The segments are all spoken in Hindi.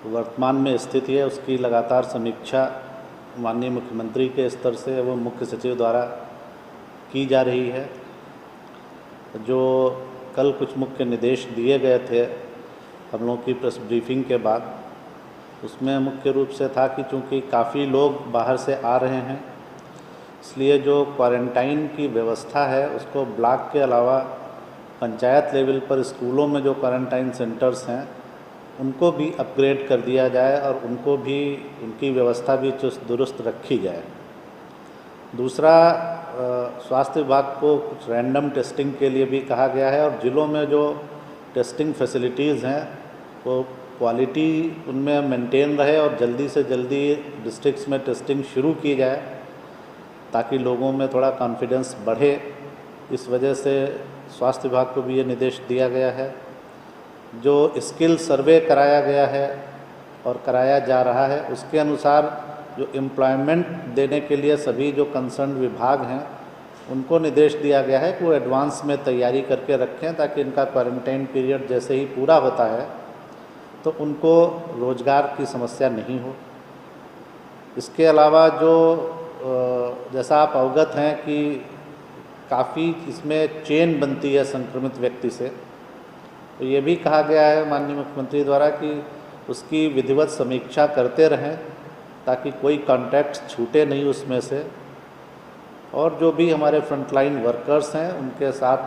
वर्तमान में स्थिति है उसकी लगातार समीक्षा माननीय मुख्यमंत्री के स्तर से एवं मुख्य सचिव द्वारा की जा रही है। जो कल कुछ मुख्य निर्देश दिए गए थे हम लोगों की प्रेस ब्रीफिंग के बाद, उसमें मुख्य रूप से था कि चूँकि काफ़ी लोग बाहर से आ रहे हैं, इसलिए जो क्वारंटाइन की व्यवस्था है उसको ब्लॉक के अलावा पंचायत लेवल पर स्कूलों में जो क्वारंटाइन सेंटर्स हैं उनको भी अपग्रेड कर दिया जाए और उनको भी उनकी व्यवस्था भी चुस्त दुरुस्त रखी जाए। दूसरा, स्वास्थ्य विभाग को कुछ रैंडम टेस्टिंग के लिए भी कहा गया है और ज़िलों में जो टेस्टिंग फैसिलिटीज़ हैं वो क्वालिटी उनमें मेंटेन रहे और जल्दी से जल्दी डिस्ट्रिक्ट्स में टेस्टिंग शुरू की जाए ताकि लोगों में थोड़ा कॉन्फिडेंस बढ़े। इस वजह से स्वास्थ्य विभाग को भी ये निर्देश दिया गया है। जो स्किल सर्वे कराया गया है और कराया जा रहा है उसके अनुसार जो एम्प्लॉयमेंट देने के लिए सभी जो कंसर्न विभाग हैं उनको निर्देश दिया गया है कि वो एडवांस में तैयारी करके रखें ताकि इनका क्वारंटाइन पीरियड जैसे ही पूरा होता है तो उनको रोज़गार की समस्या नहीं हो। इसके अलावा जो जैसा आप अवगत हैं कि काफ़ी इसमें चेन बनती है संक्रमित व्यक्ति से, तो ये भी कहा गया है माननीय मुख्यमंत्री द्वारा कि उसकी विधिवत समीक्षा करते रहें ताकि कोई कॉन्टैक्ट छूटे नहीं उसमें से, और जो भी हमारे फ्रंटलाइन वर्कर्स हैं उनके साथ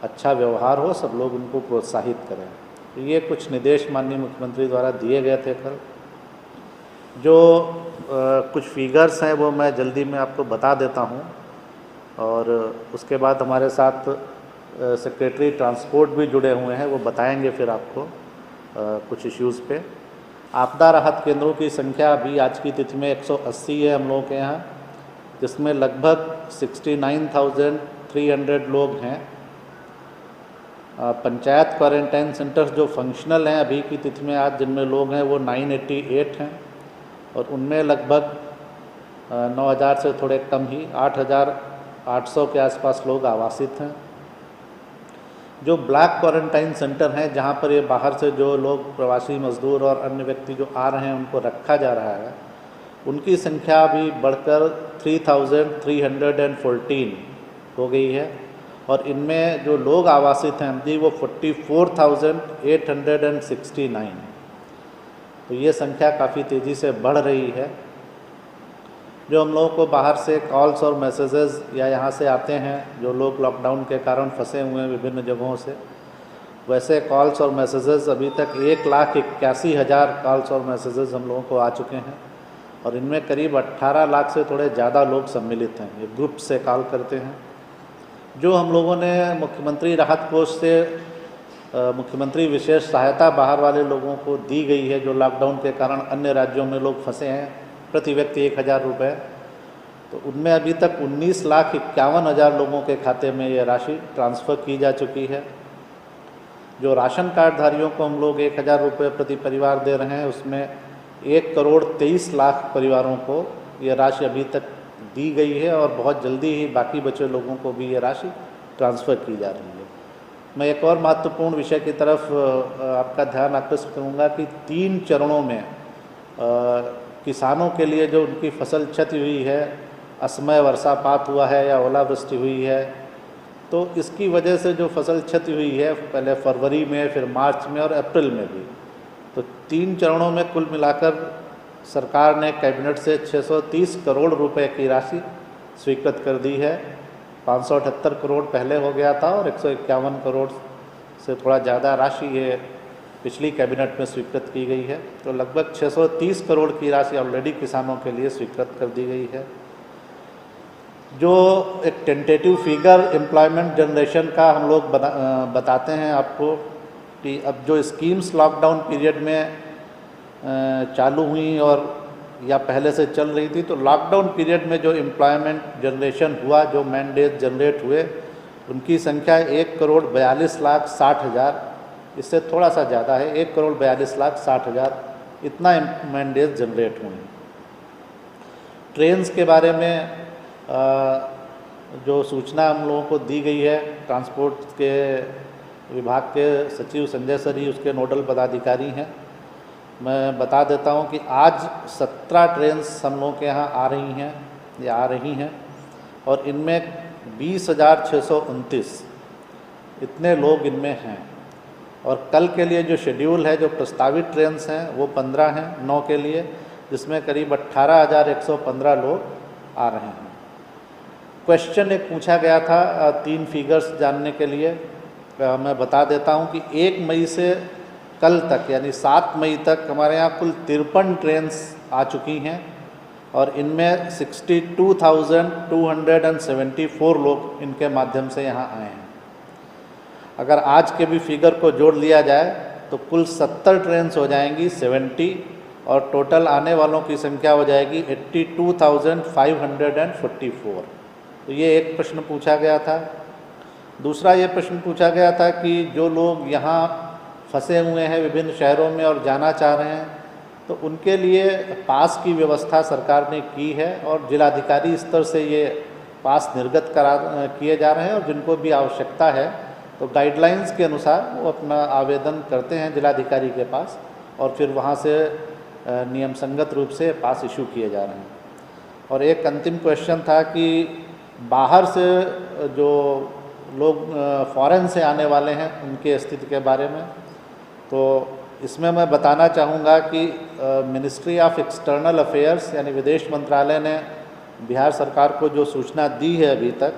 अच्छा व्यवहार हो, सब लोग उनको प्रोत्साहित करें। तो ये कुछ निर्देश माननीय मुख्यमंत्री द्वारा दिए गए थे कल। जो कुछ फिगर्स हैं वो मैं जल्दी में आपको बता देता हूँ और उसके बाद हमारे साथ सेक्रेटरी ट्रांसपोर्ट भी जुड़े हुए हैं, वो बताएंगे फिर आपको कुछ इश्यूज़ पे। आपदा राहत केंद्रों की संख्या अभी आज की तिथि में 180 है हम लोगों के यहाँ, जिसमें लगभग 69,300 लोग हैं। पंचायत क्वारंटाइन सेंटर्स जो फंक्शनल हैं अभी की तिथि में आज जिनमें लोग हैं वो 988 हैं और उनमें लगभग 9,000 से थोड़े कम ही 8,800 के आसपास लोग आवासित हैं। जो ब्लॉक क्वारंटाइन सेंटर हैं जहाँ पर ये बाहर से जो लोग प्रवासी मजदूर और अन्य व्यक्ति जो आ रहे हैं उनको रखा जा रहा है, उनकी संख्या अभी बढ़कर 3,314 हो गई है और इनमें जो लोग आवासित हैं अभी वो 44,869। तो ये संख्या काफ़ी तेज़ी से बढ़ रही है। जो हम लोगों को बाहर से कॉल्स और मैसेजेस या यहाँ से आते हैं, जो लोग लॉकडाउन के कारण फंसे हुए हैं विभिन्न जगहों से, वैसे कॉल्स और मैसेजेस अभी तक 1,81,000 कॉल्स और मैसेजेस हम लोगों को आ चुके हैं और इनमें करीब 18 लाख से थोड़े ज़्यादा लोग सम्मिलित हैं, ये ग्रुप से कॉल करते हैं। जो हम लोगों ने मुख्यमंत्री राहत कोष से मुख्यमंत्री विशेष सहायता बाहर वाले लोगों को दी गई है, जो लॉकडाउन के कारण अन्य राज्यों में लोग फंसे हैं, प्रति व्यक्ति 1,000 रुपये, तो उनमें अभी तक 19,51,000 लोगों के खाते में ये राशि ट्रांसफ़र की जा चुकी है। जो राशन कार्डधारियों को हम लोग 1,000 रुपये प्रति परिवार दे रहे हैं, उसमें 1,23,00,000 परिवारों को ये राशि अभी तक दी गई है और बहुत जल्दी ही बाकी बचे लोगों को भी ये राशि ट्रांसफ़र की जा रही है। मैं एक और महत्वपूर्ण विषय की तरफ आपका ध्यान आकृष्ट करूँगा कि 3 चरणों में किसानों के लिए जो उनकी फसल क्षति हुई है, असमय वर्षापात हुआ है या ओलावृष्टि हुई है, तो इसकी वजह से जो फसल क्षति हुई है पहले फरवरी में, फिर मार्च में और अप्रैल में भी, तो 3 चरणों में कुल मिलाकर सरकार ने कैबिनेट से 630 करोड़ रुपए की राशि स्वीकृत कर दी है। 578 करोड़ पहले हो गया था और 151 करोड़ से थोड़ा ज़्यादा राशि ये पिछली कैबिनेट में स्वीकृत की गई है। तो लगभग 630 करोड़ की राशि ऑलरेडी किसानों के लिए स्वीकृत कर दी गई है। जो एक टेंटेटिव फिगर एम्प्लॉयमेंट जनरेशन का हम लोग बताते हैं आपको कि अब जो स्कीम्स लॉकडाउन पीरियड में चालू हुई और या पहले से चल रही थी, तो लॉकडाउन पीरियड में जो एम्प्लॉयमेंट जनरेशन हुआ, जो मैंडेट जनरेट हुए, उनकी संख्या 1,42,60,000, इससे थोड़ा सा ज़्यादा है, 1,42,60,000 इतना मैंडेट जनरेट हुए। ट्रेन्स के बारे में जो सूचना हम लोगों को दी गई है, ट्रांसपोर्ट के विभाग के सचिव संजय सर ही उसके नोडल पदाधिकारी हैं। मैं बता देता हूं कि आज 17 ट्रेन्स हम लोगों के यहाँ आ रही हैं या आ रही हैं और इनमें 20,629 इतने लोग इनमें हैं। और कल के लिए जो शेड्यूल है, जो प्रस्तावित ट्रेन्स हैं वो 15 हैं 9 के लिए, जिसमें करीब 18,115 लोग आ रहे हैं। क्वेश्चन एक पूछा गया था 3 फिगर्स जानने के लिए। मैं बता देता हूं कि 1 मई से कल तक यानी 7 मई तक हमारे यहाँ कुल 53 ट्रेन्स आ चुकी हैं और इनमें 62,274 लोग इनके माध्यम से यहाँ आए हैं। अगर आज के भी फिगर को जोड़ लिया जाए तो कुल 70 ट्रेन्स हो जाएंगी 70 और टोटल आने वालों की संख्या हो जाएगी 82,544। तो ये एक प्रश्न पूछा गया था। दूसरा ये प्रश्न पूछा गया था कि जो लोग यहाँ फंसे हुए हैं विभिन्न शहरों में और जाना चाह रहे हैं तो उनके लिए पास की व्यवस्था सरकार ने की है और जिलाधिकारी स्तर से ये पास निर्गत किए जा रहे हैं और जिनको भी आवश्यकता है तो गाइडलाइंस के अनुसार वो अपना आवेदन करते हैं जिलाधिकारी के पास और फिर वहाँ से नियम संगत रूप से पास इशू किए जा रहे हैं। और एक अंतिम क्वेश्चन था कि बाहर से जो लोग फॉरेन से आने वाले हैं उनके स्थिति के बारे में, तो इसमें मैं बताना चाहूँगा कि मिनिस्ट्री ऑफ एक्सटर्नल अफेयर्स यानी विदेश मंत्रालय ने बिहार सरकार को जो सूचना दी है अभी तक,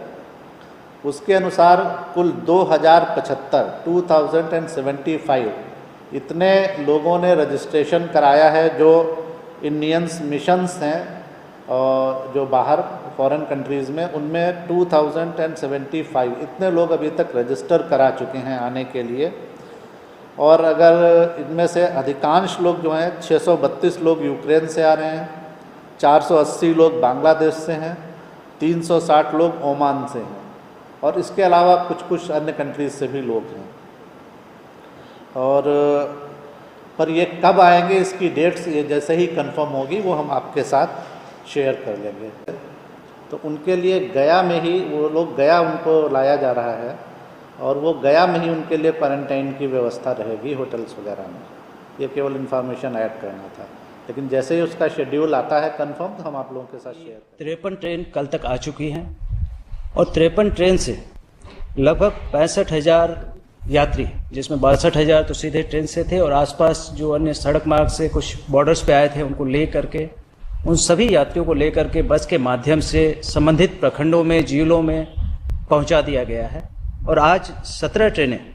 उसके अनुसार कुल 2075 इतने लोगों ने रजिस्ट्रेशन कराया है जो इंडियंस मिशंस हैं और जो बाहर फॉरेन कंट्रीज़ में, उनमें 2075 इतने लोग अभी तक रजिस्टर करा चुके हैं आने के लिए। और अगर इनमें से अधिकांश लोग जो हैं 632 लोग यूक्रेन से आ रहे हैं, 480 लोग बांग्लादेश से हैं, 360 लोग ओमान से हैं और इसके अलावा कुछ अन्य कंट्रीज़ से भी लोग हैं। और पर ये कब आएंगे इसकी डेट्स ये जैसे ही कंफर्म होगी वो हम आपके साथ शेयर कर लेंगे। तो उनके लिए गया में ही वो लोग, गया उनको लाया जा रहा है और वो गया में ही उनके लिए क्वारंटाइन की व्यवस्था रहेगी होटल्स वगैरह में। ये केवल इन्फॉर्मेशन ऐड करना था, लेकिन जैसे ही उसका शेड्यूल आता है कंफर्म तो हम आप लोगों के साथ शेयर करेंगे। 53 ट्रेन कल तक आ चुकी हैं और 53 ट्रेन से लगभग 65,000 यात्री, जिसमें 62,000 तो सीधे ट्रेन से थे और आसपास जो अन्य सड़क मार्ग से कुछ बॉर्डर्स पे आए थे उनको ले करके, उन सभी यात्रियों को लेकर के बस के माध्यम से संबंधित प्रखंडों में, जिलों में पहुंचा दिया गया है। और आज 17 ट्रेनें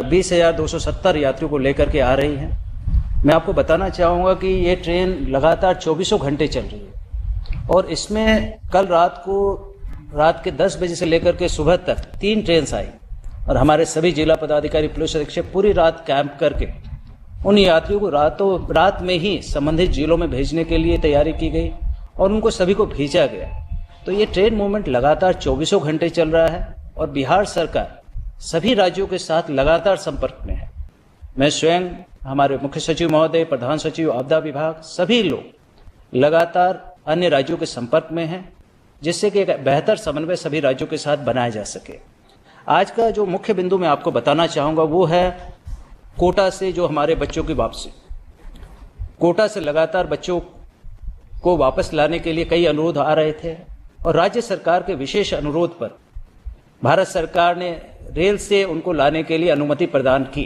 20,270 यात्रियों को लेकर के आ रही हैं। मैं आपको बताना चाहूँगा कि ये ट्रेन लगातार 24 घंटे चल रही है और इसमें कल रात के 10 बजे से लेकर के सुबह तक 3 ट्रेन आई और हमारे सभी जिला पदाधिकारी, पुलिस अधीक्षक पूरी रात कैंप करके उन यात्रियों को रात में ही संबंधित जिलों में भेजने के लिए तैयारी की गई और उनको सभी को भेजा गया। तो ये ट्रेन मूवमेंट लगातार 24 घंटे चल रहा है और बिहार सरकार सभी राज्यों के साथ लगातार संपर्क में है। मैं स्वयं, हमारे मुख्य सचिव महोदय, प्रधान सचिव आपदा विभाग, सभी लोग लगातार अन्य राज्यों के संपर्क में हैं, जिससे कि एक बेहतर समन्वय सभी राज्यों के साथ बनाया जा सके। आज का जो मुख्य बिंदु मैं आपको बताना चाहूँगा वो है कोटा से जो हमारे बच्चों की वापसी। कोटा से लगातार बच्चों को वापस लाने के लिए कई अनुरोध आ रहे थे और राज्य सरकार के विशेष अनुरोध पर भारत सरकार ने रेल से उनको लाने के लिए अनुमति प्रदान की।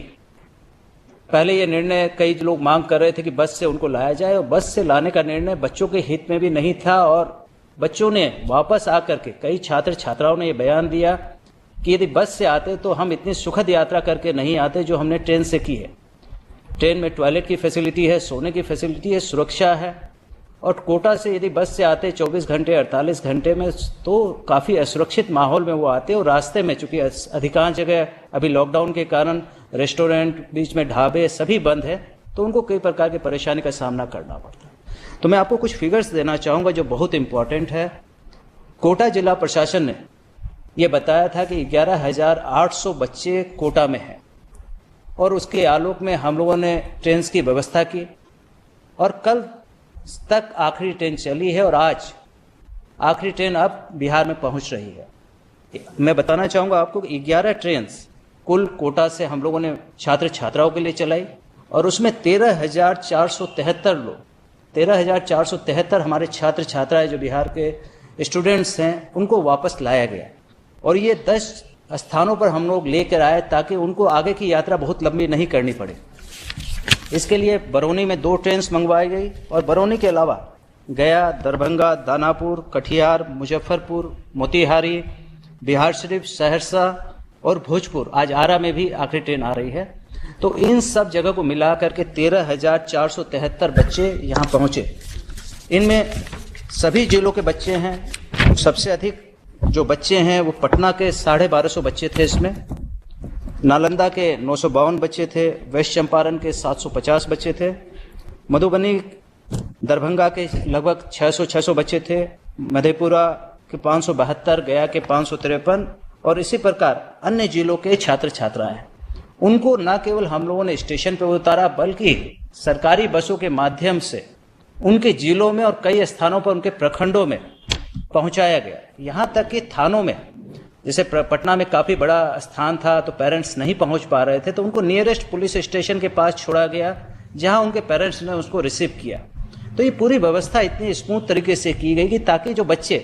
पहले ये निर्णय कई लोग मांग कर रहे थे कि बस से उनको लाया जाए और बस से लाने का निर्णय बच्चों के हित में भी नहीं था और बच्चों ने वापस आकर के, कई छात्र छात्राओं ने ये बयान दिया कि यदि बस से आते तो हम इतनी सुखद यात्रा करके नहीं आते जो हमने ट्रेन से की है। ट्रेन में टॉयलेट की फैसिलिटी है, सोने की फैसिलिटी है, सुरक्षा है और कोटा से यदि बस से आते 24 घंटे 48 घंटे में तो काफ़ी असुरक्षित माहौल में वो आते और रास्ते में, चूंकि अधिकांश जगह अभी लॉकडाउन के कारण रेस्टोरेंट, बीच में ढाबे सभी बंद है, तो उनको कई प्रकार की परेशानी का सामना करना पड़ता है। तो मैं आपको कुछ फिगर्स देना चाहूँगा जो बहुत इंपॉर्टेंट है। कोटा जिला प्रशासन ने ये बताया था कि 11,800 बच्चे कोटा में हैं और उसके आलोक में हम लोगों ने ट्रेन की व्यवस्था की और कल तक आखिरी ट्रेन चली है और आज आखिरी ट्रेन अब बिहार में पहुंच रही है। मैं बताना चाहूँगा आपको कि 11 ट्रेन कुल कोटा से हम लोगों ने छात्र छात्राओं के लिए चलाई और उसमें 13,473 लोग, 13,473 हमारे छात्र छात्राएं जो बिहार के स्टूडेंट्स हैं उनको वापस लाया गया। और ये 10 स्थानों पर हम लोग लेकर आए ताकि उनको आगे की यात्रा बहुत लंबी नहीं करनी पड़े। इसके लिए बरौनी में 2 ट्रेन मंगवाई गई और बरौनी के अलावा गया, दरभंगा, दानापुर, कटिहार, मुजफ्फरपुर, मोतिहारी, बिहार शरीफ, सहरसा और भोजपुर, आज आरा में भी आखिरी ट्रेन आ रही है। तो इन सब जगह को मिला करके 13,473 बच्चे यहाँ पहुँचे। इनमें सभी जिलों के बच्चे हैं। सबसे अधिक जो बच्चे हैं वो पटना के 1250 बच्चे थे, इसमें नालंदा के 952 बच्चे थे, वेस्ट चंपारण के 750 बच्चे थे, मधुबनी दरभंगा के लगभग 600 बच्चे थे, मधेपुरा के 572, गया के 553 और इसी प्रकार अन्य जिलों के छात्र छात्राएं। उनको न केवल हम लोगों ने स्टेशन पर उतारा बल्कि सरकारी बसों के माध्यम से उनके जिलों में और कई स्थानों पर उनके प्रखंडों में पहुंचाया गया। यहाँ तक कि थानों में, जैसे पटना में काफ़ी बड़ा स्थान था तो पेरेंट्स नहीं पहुंच पा रहे थे तो उनको नियरेस्ट पुलिस स्टेशन के पास छोड़ा गया जहां उनके पेरेंट्स ने उसको रिसीव किया। तो ये पूरी व्यवस्था इतनी स्मूथ तरीके से की गई कि ताकि जो बच्चे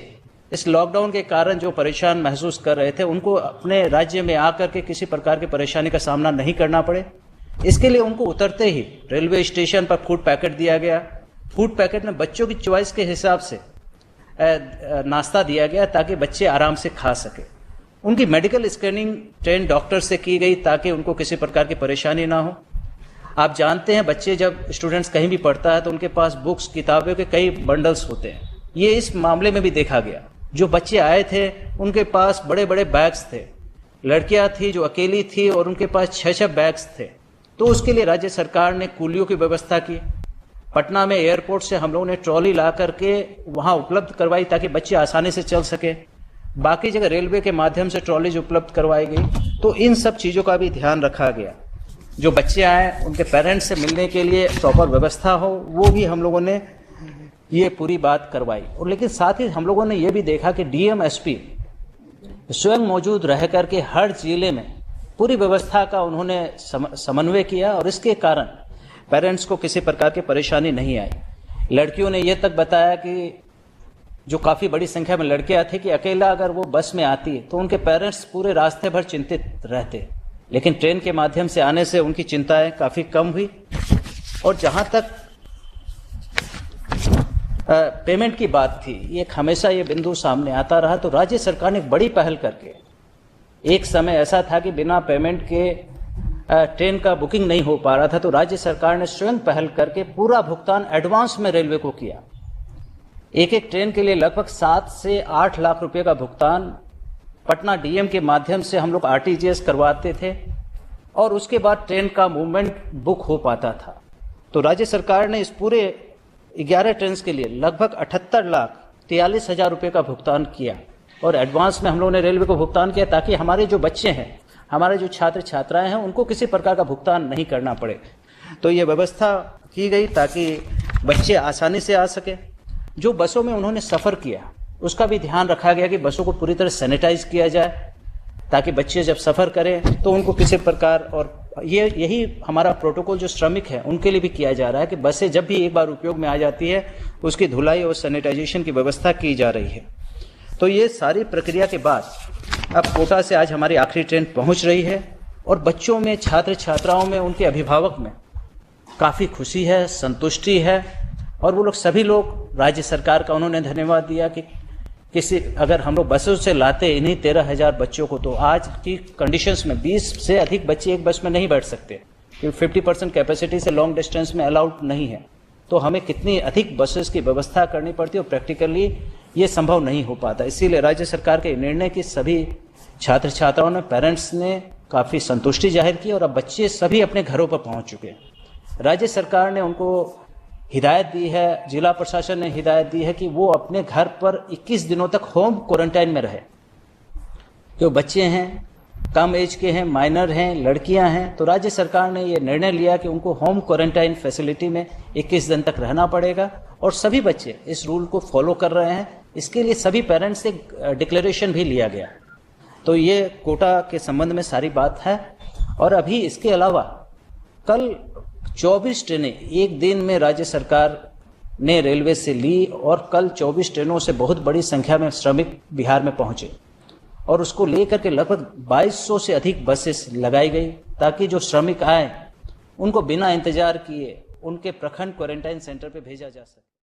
इस लॉकडाउन के कारण जो परेशान महसूस कर रहे थे उनको अपने राज्य में आकर के किसी प्रकार की परेशानी का सामना नहीं करना पड़े। इसके लिए उनको उतरते ही रेलवे स्टेशन पर फूड पैकेट दिया गया। फूड पैकेट में बच्चों की चॉइस के हिसाब से नाश्ता दिया गया ताकि बच्चे आराम से खा सके। उनकी मेडिकल स्क्रीनिंग ट्रेन डॉक्टर से की गई ताकि उनको किसी प्रकार की परेशानी ना हो। आप जानते हैं बच्चे जब स्टूडेंट्स कहीं भी पढ़ता है तो उनके पास बुक्स किताबों के कई बंडल्स होते हैं। ये इस मामले में भी देखा गया। जो बच्चे आए थे उनके पास बड़े बड़े बैग्स थे, लड़कियां थी जो अकेली थी और उनके पास 6 बैग्स थे। तो उसके लिए राज्य सरकार ने कूलियों की व्यवस्था की। पटना में एयरपोर्ट से हम लोगों ने ट्रॉली ला करके वहां उपलब्ध करवाई ताकि बच्चे आसानी से चल सके। बाकी जगह रेलवे के माध्यम से ट्रॉलीज उपलब्ध करवाई गई। तो इन सब चीज़ों का भी ध्यान रखा गया। जो बच्चे आए उनके पेरेंट्स से मिलने के लिए प्रॉपर व्यवस्था हो वो भी हम लोगों ने ये पूरी बात करवाई। और लेकिन साथ ही हम लोगों ने ये भी देखा कि डीएम एसपी स्वयं मौजूद रह करके हर जिले में पूरी व्यवस्था का उन्होंने समन्वय किया और इसके कारण पेरेंट्स को किसी प्रकार की परेशानी नहीं आई। लड़कियों ने ये तक बताया कि जो काफ़ी बड़ी संख्या में लड़कियां थी कि अकेला अगर वो बस में आती तो उनके पेरेंट्स पूरे रास्ते भर चिंतित रहते, लेकिन ट्रेन के माध्यम से आने से उनकी चिंताएं काफ़ी कम हुई। और जहां तक पेमेंट की बात थी, ये हमेशा ये बिंदु सामने आता रहा। तो राज्य सरकार ने बड़ी पहल करके, एक समय ऐसा था कि बिना पेमेंट के ट्रेन का बुकिंग नहीं हो पा रहा था, तो राज्य सरकार ने स्वयं पहल करके पूरा भुगतान एडवांस में रेलवे को किया। एक एक ट्रेन के लिए लगभग 7 से 8 लाख रुपए का भुगतान पटना डीएम के माध्यम से हम लोग आरटीजीएस करवाते थे और उसके बाद ट्रेन का मूवमेंट बुक हो पाता था। तो राज्य सरकार ने इस पूरे 11 ट्रेन के लिए लगभग 78,43,000 रुपये का भुगतान किया और एडवांस में हम लोगों ने रेलवे को भुगतान किया ताकि हमारे जो बच्चे हैं, हमारे जो छात्र छात्राएं हैं, उनको किसी प्रकार का भुगतान नहीं करना पड़े। तो ये व्यवस्था की गई ताकि बच्चे आसानी से आ सके। जो बसों में उन्होंने सफ़र किया उसका भी ध्यान रखा गया कि बसों को पूरी तरह सैनिटाइज किया जाए ताकि बच्चे जब सफ़र करें तो उनको किसी प्रकार, और यही हमारा प्रोटोकॉल जो श्रमिक है उनके लिए भी किया जा रहा है कि बसें जब भी एक बार उपयोग में आ जाती है उसकी धुलाई और सैनिटाइजेशन की व्यवस्था की जा रही है। तो ये सारी प्रक्रिया के बाद अब कोटा से आज हमारी आखिरी ट्रेन पहुंच रही है और बच्चों में, छात्र छात्राओं में, उनके अभिभावक में काफ़ी खुशी है, संतुष्टि है। और वो लोग सभी लोग राज्य सरकार का उन्होंने धन्यवाद दिया कि अगर हम लोग बसों से लाते इन्हीं 13,000 बच्चों को तो आज की कंडीशंस में 20 से अधिक बच्चे एक बस में नहीं बैठ सकते क्योंकि 50% कैपेसिटी से लॉन्ग डिस्टेंस में अलाउड नहीं है। तो हमें कितनी अधिक बसेस की व्यवस्था करनी पड़ती है और प्रैक्टिकली ये संभव नहीं हो पाता। इसीलिए राज्य सरकार के निर्णय की सभी छात्र छात्राओं ने, पेरेंट्स ने काफ़ी संतुष्टि जाहिर की और अब बच्चे सभी अपने घरों पर पहुँच चुके हैं। राज्य सरकार ने उनको हिदायत दी है, जिला प्रशासन ने हिदायत दी है कि वो अपने घर पर 21 दिनों तक होम क्वारंटाइन में रहे। जो बच्चे हैं, कम एज के हैं, माइनर हैं, लड़कियां हैं, तो राज्य सरकार ने ये निर्णय लिया कि उनको होम क्वारंटाइन फैसिलिटी में 21 दिन तक रहना पड़ेगा और सभी बच्चे इस रूल को फॉलो कर रहे हैं। इसके लिए सभी पेरेंट्स से डिक्लेरेशन भी लिया गया। तो ये कोटा के संबंध में सारी बात है। और अभी इसके अलावा कल 24 ट्रेनें एक दिन में राज्य सरकार ने रेलवे से ली और कल 24 ट्रेनों से बहुत बड़ी संख्या में श्रमिक बिहार में पहुंचे और उसको लेकर के लगभग 2200 से अधिक बसेस लगाई गई ताकि जो श्रमिक आए उनको बिना इंतजार किए उनके प्रखंड क्वारंटाइन सेंटर पे भेजा जा सके।